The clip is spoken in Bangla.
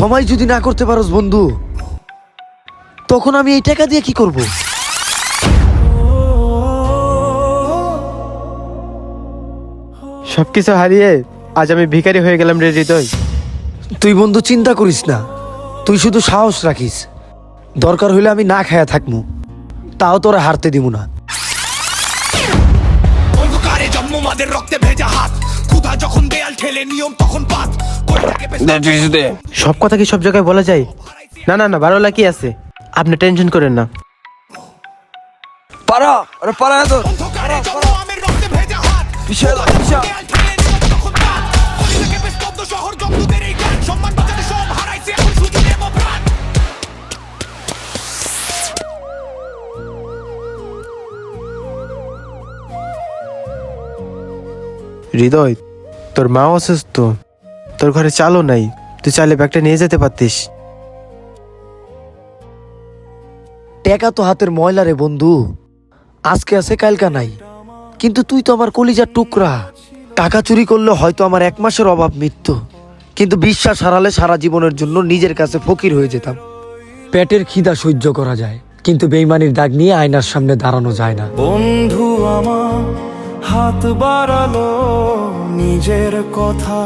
সময় যদি না করতে পারোস বন্ধু, তখন আমি এই টাকা দিয়ে কি করব? সবকিছু হারিয়ে আজ আমি ভিখারি হয়ে গেলাম রে হৃদয়। তুই বন্ধু চিন্তা করিস না, তুই শুধু সাহস রাখিস। দরকার হইলে আমি না খায়া থাকবো, তাও তোরা হারতে দিব না। অন্ধকারে জন্ম মাদের রক্তে ভেজা হাত, ক্ষুধা যখন দেয়াল ঠেলে নিয়ম তখন পাত। সব কথা কি সব জায়গায় বলা যায়? না না না, বারোলা কি আছে, আপনি টেনশন করেন না। পারা আরে পারা না তো অন্ধকারে জন্ম আমের রক্তে ভেজা হাত, বিশাল বিশাল দেয়াল ঠেলে নিয়ম তখন পাত। কলিজা কেঁপে স্তব্ধ শহর জব্দদের এই গান, সম্মান বাঁচাতে সব হারাইছে এখন শুধু নেমো প্রাণ। হৃদয়, তোর মা অসুস্থ, তোর ঘরে চালও নাই, তুই চাইলে ব্যাগটা নিয়ে যেতে পারতিস। টাকা তো হাতের ময়লা রে বন্ধু, আজকে আছে কালকা নাই। কিন্তু তুই তো আমার কলিজার টুকরা। টাকা চুরি করলে হয়তো আমার 1 মাসের অভাব মিটতো, কিন্তু বিশ্বাস হারালে সারা জীবনের জন্য নিজের কাছে ফকির হয়ে যেতাম। পেটের খিদা সহ্য করা যায়, কিন্তু বেইমানির দাগ নিয়ে আয়নার সামনে দাঁড়ানো যায় না। বন্ধু আমার হাত বাড়ালো, নিজের কথা